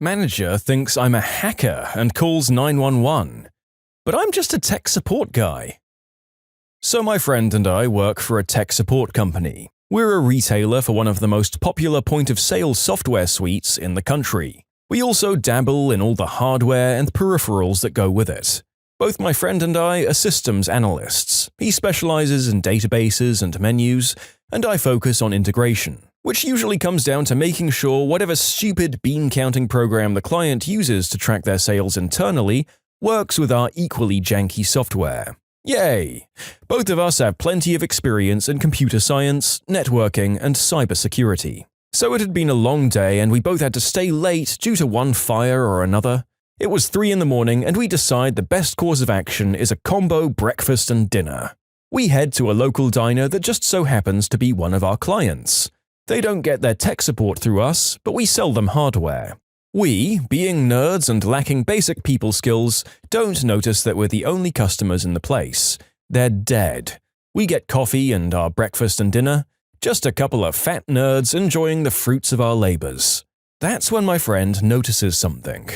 Manager thinks I'm a hacker and calls 911, but I'm just a tech support guy. So my friend and I work for a tech support company. We're a retailer for one of the most popular point-of-sale software suites in the country. We also dabble in all the hardware and peripherals that go with it. Both my friend and I are systems analysts. He specializes in databases and menus, and I focus on integration, which usually comes down to making sure whatever stupid bean-counting program the client uses to track their sales internally works with our equally janky software. Yay! Both of us have plenty of experience in computer science, networking, and cybersecurity. So it had been a long day and we both had to stay late due to one fire or another. It was 3 in the morning and we decide the best course of action is a combo breakfast and dinner. We head to a local diner that just so happens to be one of our clients. They don't get their tech support through us, but we sell them hardware. We, being nerds and lacking basic people skills, don't notice that we're the only customers in the place. They're dead. We get coffee and our breakfast and dinner, just a couple of fat nerds enjoying the fruits of our labors. That's when my friend notices something.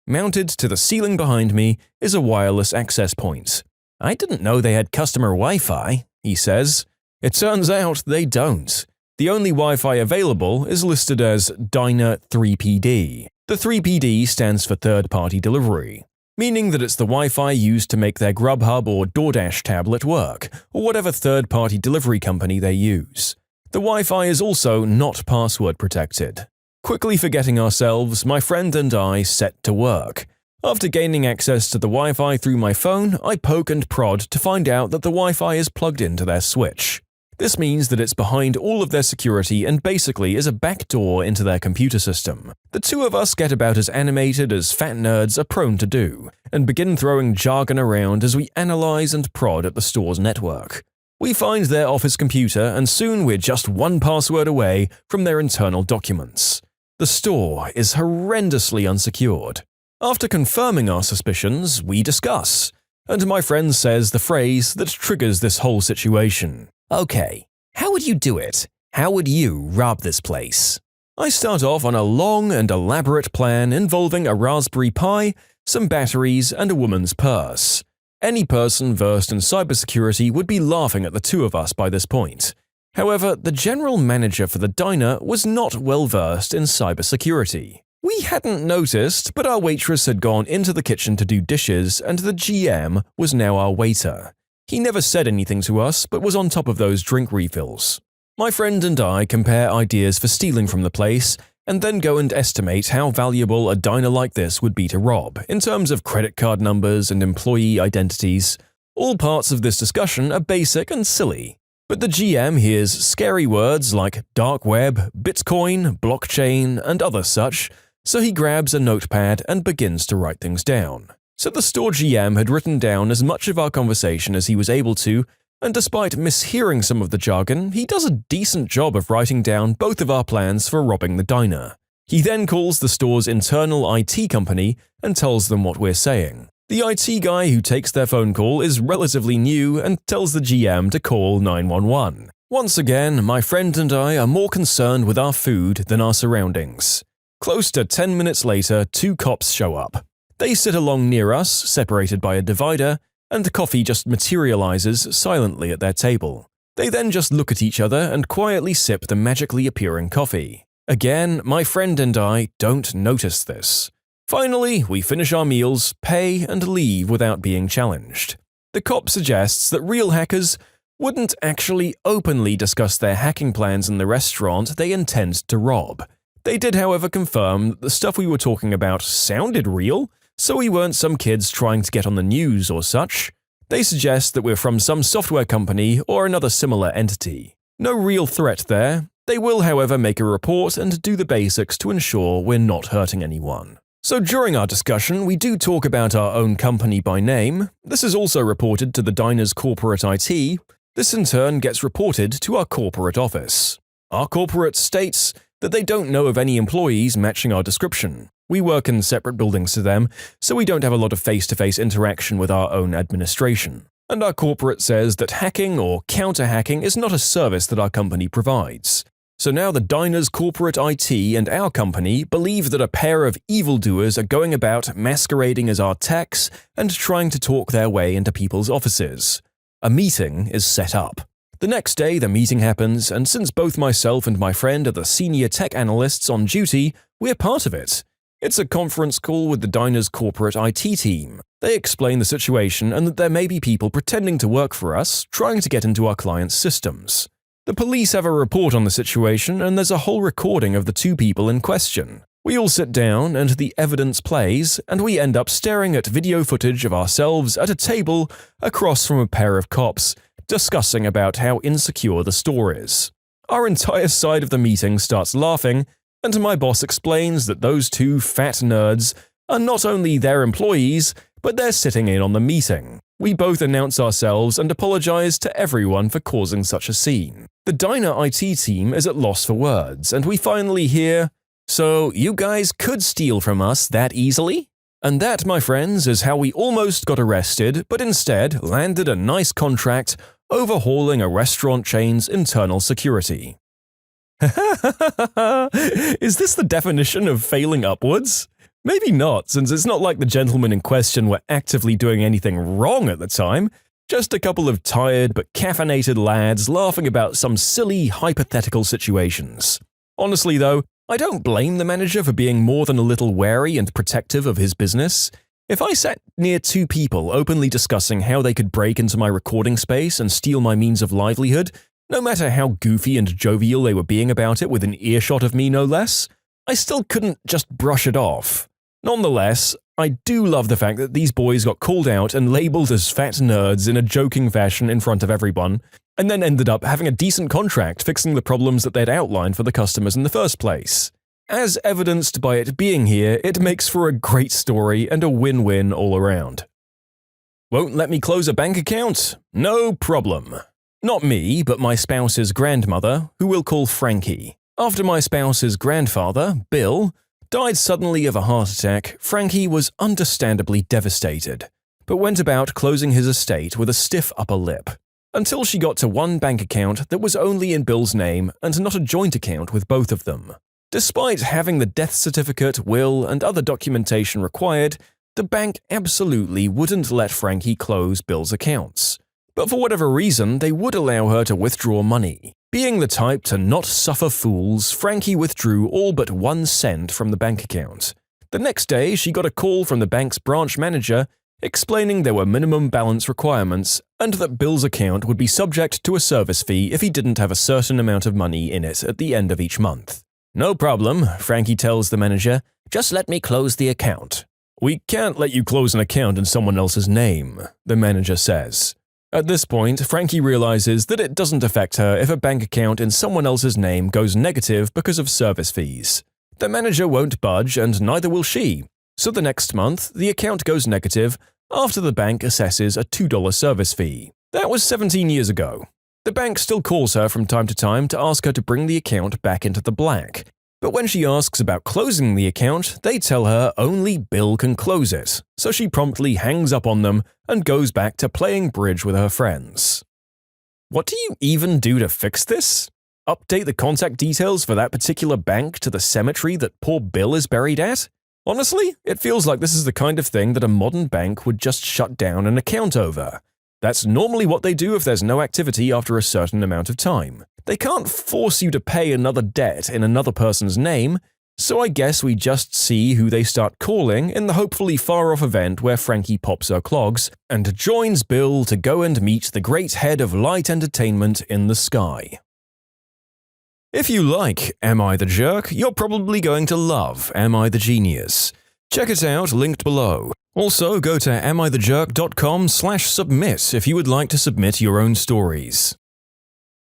Mounted to the ceiling behind me is a wireless access point. I didn't know they had customer Wi-Fi, he says. It turns out they don't. The only Wi-Fi available is listed as Diner 3PD. The 3PD stands for third-party delivery, meaning that it's the Wi-Fi used to make their Grubhub or DoorDash tablet work, or whatever third-party delivery company they use. The Wi-Fi is also not password protected. Quickly forgetting ourselves, my friend and I set to work. After gaining access to the Wi-Fi through my phone, I poke and prod to find out that the Wi-Fi is plugged into their switch. This means that it's behind all of their security and basically is a backdoor into their computer system. The two of us get about as animated as fat nerds are prone to do, and begin throwing jargon around as we analyze and prod at the store's network. We find their office computer and soon we're just one password away from their internal documents. The store is horrendously unsecured. After confirming our suspicions, we discuss, and my friend says the phrase that triggers this whole situation. Okay, how would you do it? How would you rob this place? I start off on a long and elaborate plan involving a Raspberry Pi, some batteries, and a woman's purse. Any person versed in cybersecurity would be laughing at the two of us by this point. However, the general manager for the diner was not well versed in cybersecurity. We hadn't noticed, but our waitress had gone into the kitchen to do dishes, and the GM was now our waiter. He never said anything to us, but was on top of those drink refills. My friend and I compare ideas for stealing from the place, and then go and estimate how valuable a diner like this would be to rob, in terms of credit card numbers and employee identities. All parts of this discussion are basic and silly. But the GM hears scary words like dark web, Bitcoin, blockchain, and other such, so he grabs a notepad and begins to write things down. So the store GM had written down as much of our conversation as he was able to, and despite mishearing some of the jargon, he does a decent job of writing down both of our plans for robbing the diner. He then calls the store's internal IT company and tells them what we're saying. The IT guy who takes their phone call is relatively new and tells the GM to call 911. Once again, my friend and I are more concerned with our food than our surroundings. Close to 10 minutes later, 2 cops show up. They sit along near us, separated by a divider, and the coffee just materializes silently at their table. They then just look at each other and quietly sip the magically appearing coffee. Again, my friend and I don't notice this. Finally, we finish our meals, pay, and leave without being challenged. The cop suggests that real hackers wouldn't actually openly discuss their hacking plans in the restaurant they intend to rob. They did, however, confirm that the stuff we were talking about sounded real, so we weren't some kids trying to get on the news or such. They suggest that we're from some software company or another similar entity. No real threat there. They will, however, make a report and do the basics to ensure we're not hurting anyone. So during our discussion, we do talk about our own company by name. This is also reported to the diner's corporate IT. This in turn gets reported to our corporate office. Our corporate states that they don't know of any employees matching our description. We work in separate buildings to them, so we don't have a lot of face-to-face interaction with our own administration. And our corporate says that hacking or counter-hacking is not a service that our company provides. So now the diner's corporate IT and our company believe that a pair of evildoers are going about masquerading as our techs and trying to talk their way into people's offices. A meeting is set up. The next day, the meeting happens, and since both myself and my friend are the senior tech analysts on duty, we're part of it. It's a conference call with the diner's corporate IT team. They explain the situation and that there may be people pretending to work for us, trying to get into our clients' systems. The police have a report on the situation, and there's a whole recording of the two people in question. We all sit down, and the evidence plays, and we end up staring at video footage of ourselves at a table across from a pair of cops, discussing about how insecure the store is. Our entire side of the meeting starts laughing, and my boss explains that those two fat nerds are not only their employees, but they're sitting in on the meeting. We both announce ourselves and apologize to everyone for causing such a scene. The diner IT team is at loss for words, and we finally hear, "So you guys could steal from us that easily?" And that, my friends, is how we almost got arrested, but instead landed a nice contract overhauling a restaurant chain's internal security. Is this the definition of failing upwards? Maybe not, since it's not like the gentlemen in question were actively doing anything wrong at the time, just a couple of tired but caffeinated lads laughing about some silly, hypothetical situations. Honestly though, I don't blame the manager for being more than a little wary and protective of his business. If I sat near two people openly discussing how they could break into my recording space and steal my means of livelihood, no matter how goofy and jovial they were being about it within earshot of me no less, I still couldn't just brush it off. Nonetheless, I do love the fact that these boys got called out and labeled as fat nerds in a joking fashion in front of everyone, and then ended up having a decent contract fixing the problems that they'd outlined for the customers in the first place. As evidenced by it being here, it makes for a great story and a win-win all around. Won't let me close a bank account? No problem. Not me, but my spouse's grandmother, who we'll call Frankie. After my spouse's grandfather, Bill, died suddenly of a heart attack, Frankie was understandably devastated, but went about closing his estate with a stiff upper lip, until she got to one bank account that was only in Bill's name and not a joint account with both of them. Despite having the death certificate, will, and other documentation required, the bank absolutely wouldn't let Frankie close Bill's accounts. But for whatever reason, they would allow her to withdraw money. Being the type to not suffer fools, Frankie withdrew all but 1 cent from the bank account. The next day, she got a call from the bank's branch manager explaining there were minimum balance requirements and that Bill's account would be subject to a service fee if he didn't have a certain amount of money in it at the end of each month. "No problem," Frankie tells the manager, "just let me close the account." "We can't let you close an account in someone else's name," the manager says. At this point, Frankie realizes that it doesn't affect her if a bank account in someone else's name goes negative because of service fees. The manager won't budge and neither will she. So the next month, the account goes negative after the bank assesses a $2 service fee. That was 17 years ago. The bank still calls her from time to ask her to bring the account back into the black. But when she asks about closing the account, they tell her only Bill can close it, so she promptly hangs up on them and goes back to playing bridge with her friends. What do you even do to fix this? Update the contact details for that particular bank to the cemetery that poor Bill is buried at? Honestly, it feels like this is the kind of thing that a modern bank would just shut down an account over. That's normally what they do if there's no activity after a certain amount of time. They can't force you to pay another debt in another person's name, so I guess we just see who they start calling in the hopefully far-off event where Frankie pops her clogs and joins Bill to go and meet the great head of light entertainment in the sky. If you like Am I the Jerk, you're probably going to love Am I the Genius. Check it out, linked below. Also, go to amithejerk.com/submit if you would like to submit your own stories.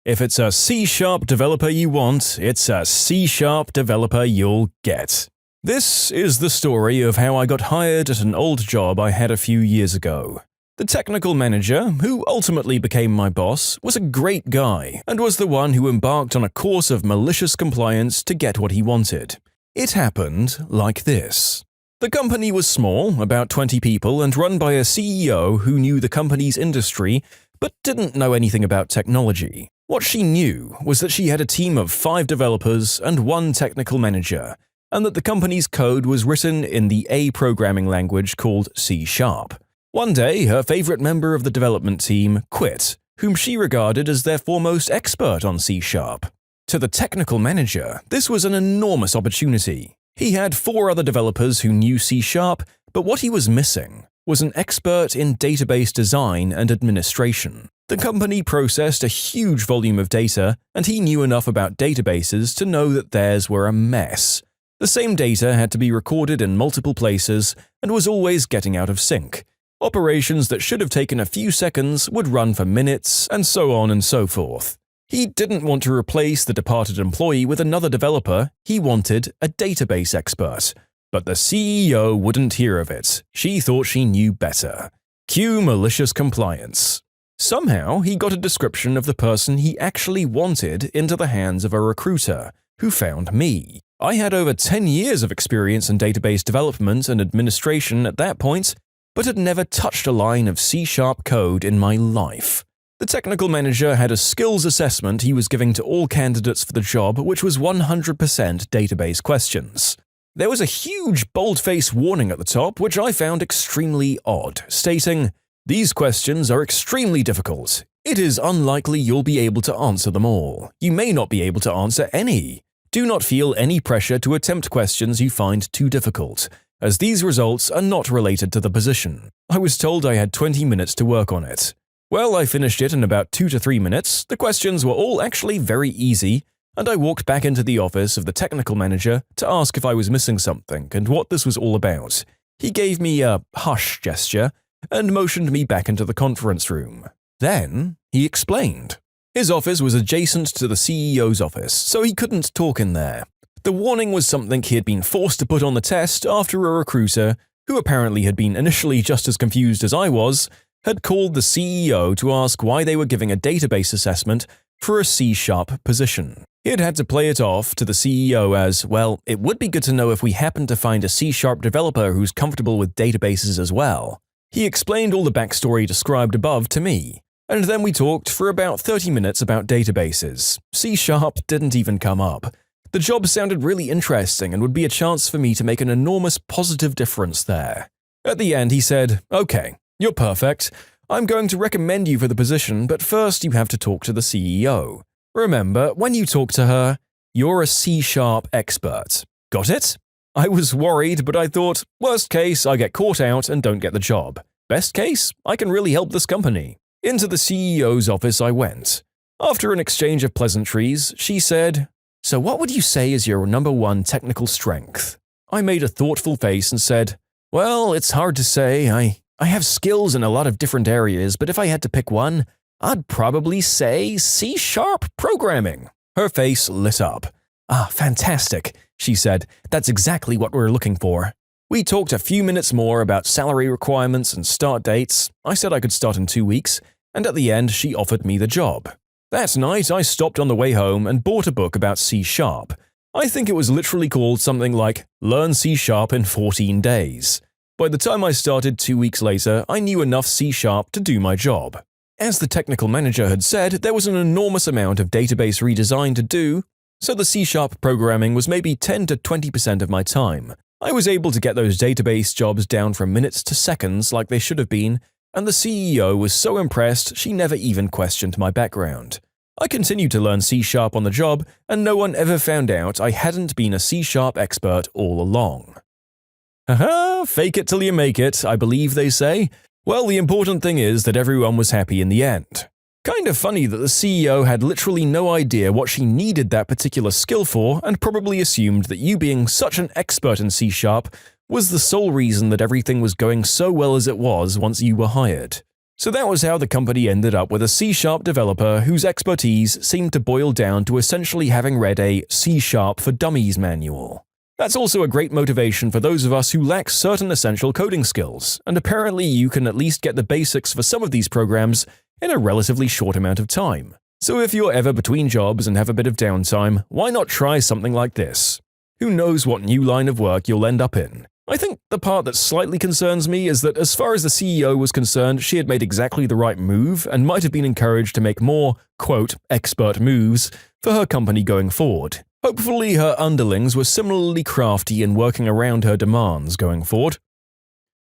If it's a C# developer you want, it's a C# developer you'll get. This is the story of how I got hired at an old job I had a few years ago. The technical manager, who ultimately became my boss, was a great guy and was the one who embarked on a course of malicious compliance to get what he wanted. It happened like this. The company was small, about 20 people, and run by a CEO who knew the company's industry but didn't know anything about technology. What she knew was that she had a team of 5 developers and 1 technical manager, and that the company's code was written in the A programming language called C#. One day, her favorite member of the development team quit, whom she regarded as their foremost expert on C#. To the technical manager, this was an enormous opportunity. He had 4 other developers who knew C#, but what he was missing was an expert in database design and administration. The company processed a huge volume of data, and he knew enough about databases to know that theirs were a mess. The same data had to be recorded in multiple places and was always getting out of sync. Operations that should have taken a few seconds would run for minutes, and so on and so forth. He didn't want to replace the departed employee with another developer, he wanted a database expert. But the CEO wouldn't hear of it. She thought she knew better. Cue malicious compliance. Somehow, he got a description of the person he actually wanted into the hands of a recruiter, who found me. I had over 10 years of experience in database development and administration at that point, but had never touched a line of C# code in my life. The technical manager had a skills assessment he was giving to all candidates for the job, which was 100% database questions. There was a huge bold-faced warning at the top, which I found extremely odd, stating, "These questions are extremely difficult. It is unlikely you'll be able to answer them all. You may not be able to answer any. Do not feel any pressure to attempt questions you find too difficult, as these results are not related to the position." I was told I had 20 minutes to work on it. Well, I finished it in about 2 to 3 minutes. The questions were all actually very easy, and I walked back into the office of the technical manager to ask if I was missing something and what this was all about. He gave me a hush gesture and motioned me back into the conference room. Then he explained. His office was adjacent to the CEO's office, so he couldn't talk in there. The warning was something he had been forced to put on the test after a recruiter, who apparently had been initially just as confused as I was, had called the CEO to ask why they were giving a database assessment for a C# position. He had had to play it off to the CEO as, well, it would be good to know if we happen to find a C# developer who's comfortable with databases as well. He explained all the backstory described above to me, and then we talked for about 30 minutes about databases. C# didn't even come up. The job sounded really interesting and would be a chance for me to make an enormous positive difference there. At the end, he said, "Okay, you're perfect. I'm going to recommend you for the position, but first you have to talk to the CEO. Remember, when you talk to her, you're a C# expert. Got it?" I was worried, but I thought, worst case, I get caught out and don't get the job. Best case, I can really help this company. Into the CEO's office I went. After an exchange of pleasantries, she said, "So what would you say is your number 1 technical strength?" I made a thoughtful face and said, "Well, it's hard to say. I have skills in a lot of different areas, but if I had to pick one, I'd probably say C# programming." Her face lit up. "Ah, fantastic," she said. "That's exactly what we're looking for." We talked a few minutes more about salary requirements and start dates. I said I could start in 2 weeks, and at the end she offered me the job. That night I stopped on the way home and bought a book about C#. I think it was literally called something like Learn C# in 14 Days. By the time I started 2 weeks later, I knew enough C# to do my job. As the technical manager had said, there was an enormous amount of database redesign to do, so the C# programming was maybe 10 to 20% of my time. I was able to get those database jobs down from minutes to seconds like they should have been, and the CEO was so impressed she never even questioned my background. I continued to learn C# on the job, and no one ever found out I hadn't been a C# expert all along. Haha, fake it till you make it, I believe they say. Well, the important thing is that everyone was happy in the end. Kind of funny that the CEO had literally no idea what she needed that particular skill for and probably assumed that you being such an expert in C# was the sole reason that everything was going so well as it was once you were hired. So that was how the company ended up with a C# developer whose expertise seemed to boil down to essentially having read a C# for Dummies manual. That's also a great motivation for those of us who lack certain essential coding skills, and apparently you can at least get the basics for some of these programs in a relatively short amount of time. So if you're ever between jobs and have a bit of downtime, why not try something like this? Who knows what new line of work you'll end up in? I think the part that slightly concerns me is that as far as the CEO was concerned, she had made exactly the right move and might have been encouraged to make more, quote, expert moves for her company going forward. Hopefully her underlings were similarly crafty in working around her demands going forward.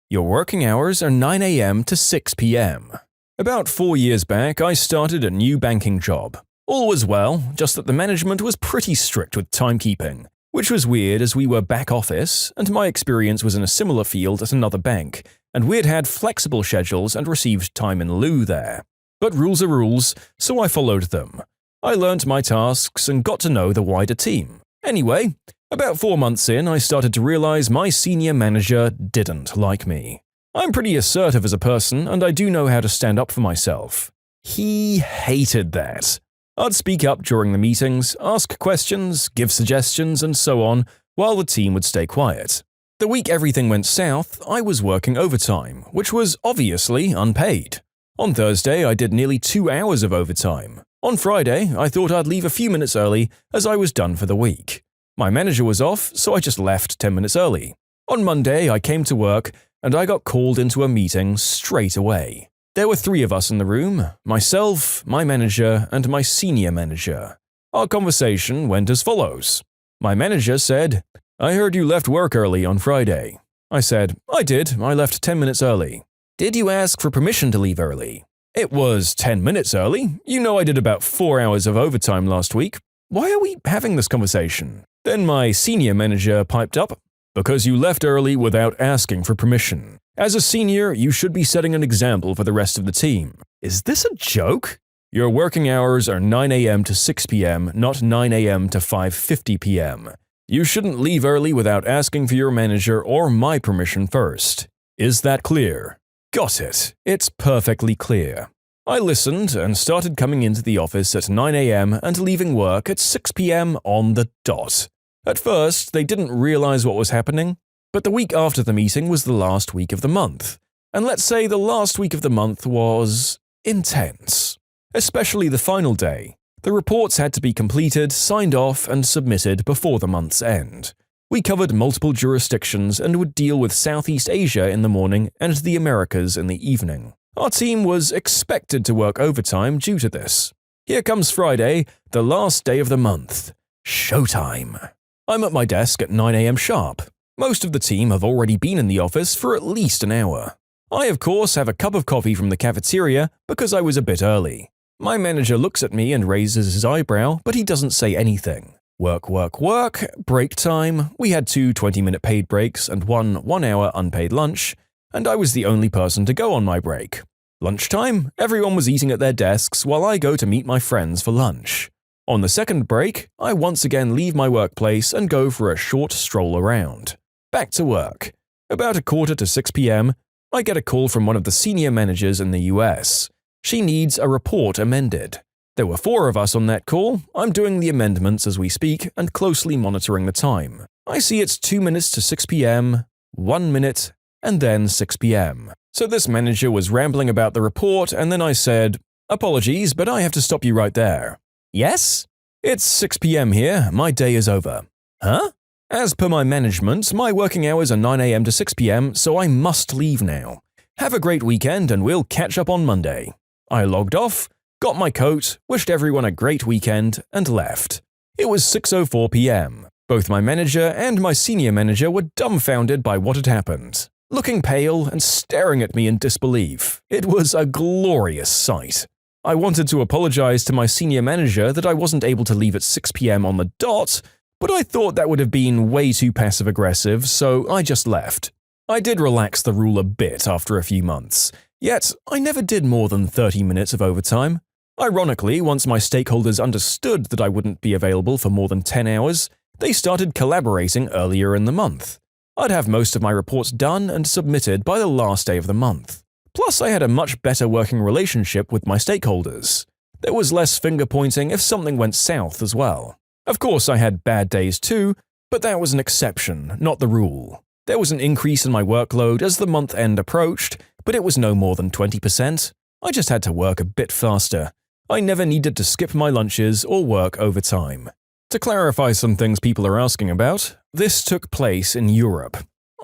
Your working hours are 9 a.m. to 6 p.m. About 4 years back, I started a new banking job. All was well, just that the management was pretty strict with timekeeping, which was weird as we were back office, and my experience was in a similar field at another bank, and we'd had flexible schedules and received time in lieu there. But rules are rules, so I followed them. I learnt my tasks and got to know the wider team. Anyway, about 4 months in, I started to realize my senior manager didn't like me. I'm pretty assertive as a person, and I do know how to stand up for myself. He hated that. I'd speak up during the meetings, ask questions, give suggestions, and so on, while the team would stay quiet. The week everything went south, I was working overtime, which was obviously unpaid. On Thursday, I did nearly 2 hours of overtime. On Friday, I thought I'd leave a few minutes early as I was done for the week. My manager was off, so I just left 10 minutes early. On Monday, I came to work, and I got called into a meeting straight away. There were 3 of us in the room, myself, my manager, and my senior manager. Our conversation went as follows. My manager said, "I heard you left work early on Friday." I said, "I did, I left 10 minutes early." "Did you ask for permission to leave early?" "It was 10 minutes early. You know I did about 4 hours of overtime last week. Why are we having this conversation?" Then my senior manager piped up, "Because you left early without asking for permission. As a senior, you should be setting an example for the rest of the team." Is this a joke? Your working hours are 9 a.m. to 6 p.m., not 9 a.m. to 5:50 p.m. You shouldn't leave early without asking for your manager or my permission first. Is that clear? Got it. It's perfectly clear. I listened and started coming into the office at 9 a.m. and leaving work at 6 p.m. on the dot. At first, they didn't realize what was happening, but the week after the meeting was the last week of the month. And let's say the last week of the month was intense. Especially the final day. The reports had to be completed, signed off, and submitted before the month's end. We covered multiple jurisdictions and would deal with Southeast Asia in the morning and the Americas in the evening. Our team was expected to work overtime due to this. Here comes Friday, the last day of the month. Showtime. I'm at my desk at 9 a.m. sharp. Most of the team have already been in the office for at least an hour. I, of course, have a cup of coffee from the cafeteria because I was a bit early. My manager looks at me and raises his eyebrow, but he doesn't say anything. Work, work, work, break time. We had 2 20-minute paid breaks and 1 1-hour unpaid lunch, and I was the only person to go on my break. Lunchtime, everyone was eating at their desks while I go to meet my friends for lunch. On the second break, I once again leave my workplace and go for a short stroll around. Back to work. About 5:45 p.m., I get a call from one of the senior managers in the US. She needs a report amended. There were 4 of us on that call. I'm doing the amendments as we speak and closely monitoring the time. I see it's 2 minutes to 6 p.m., 1 minute, and then 6 p.m. So this manager was rambling about the report, and then I said, "Apologies, but I have to stop you right there." "Yes?" "It's 6 p.m. here. My day is over." "Huh?" "As per my management, my working hours are 9 a.m. to 6 p.m., so I must leave now. Have a great weekend and we'll catch up on Monday." I logged off, got my coat, wished everyone a great weekend, and left. It was 6:04 p.m. Both my manager and my senior manager were dumbfounded by what had happened, looking pale and staring at me in disbelief. It was a glorious sight. I wanted to apologize to my senior manager that I wasn't able to leave at 6 p.m. on the dot, but I thought that would have been way too passive-aggressive, so I just left. I did relax the rule a bit after a few months, yet I never did more than 30 minutes of overtime. Ironically, once my stakeholders understood that I wouldn't be available for more than 10 hours, they started collaborating earlier in the month. I'd have most of my reports done and submitted by the last day of the month. Plus, I had a much better working relationship with my stakeholders. There was less finger-pointing if something went south as well. Of course, I had bad days too, but that was an exception, not the rule. There was an increase in my workload as the month end approached, but it was no more than 20%. I just had to work a bit faster. I never needed to skip my lunches or work overtime. To clarify some things people are asking about, this took place in Europe.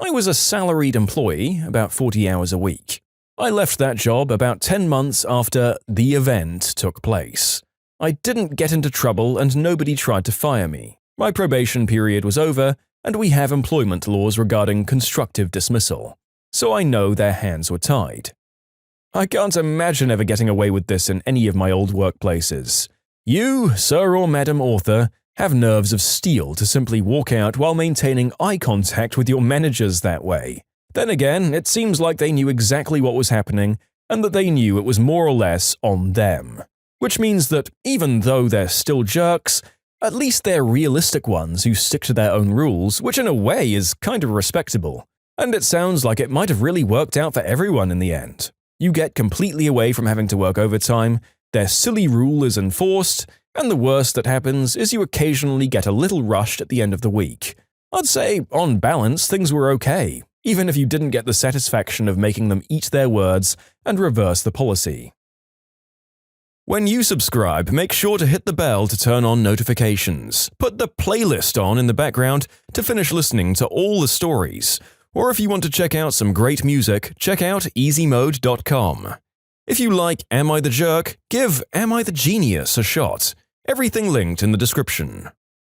I was a salaried employee, about 40 hours a week. I left that job about 10 months after the event took place. I didn't get into trouble and nobody tried to fire me. My probation period was over, and we have employment laws regarding constructive dismissal. So I know their hands were tied. I can't imagine ever getting away with this in any of my old workplaces. You, sir or madam author, have nerves of steel to simply walk out while maintaining eye contact with your managers that way. Then again, it seems like they knew exactly what was happening and that they knew it was more or less on them. Which means that even though they're still jerks, at least they're realistic ones who stick to their own rules, which in a way is kind of respectable. And it sounds like it might have really worked out for everyone in the end. You get completely away from having to work overtime, their silly rule is enforced, and the worst that happens is you occasionally get a little rushed at the end of the week. I'd say, on balance, things were okay, even if you didn't get the satisfaction of making them eat their words and reverse the policy. When you subscribe, make sure to hit the bell to turn on notifications. Put the playlist on in the background to finish listening to all the stories. Or if you want to check out some great music, check out easymode.com. If you like Am I the Jerk, give Am I the Genius a shot. Everything linked in the description.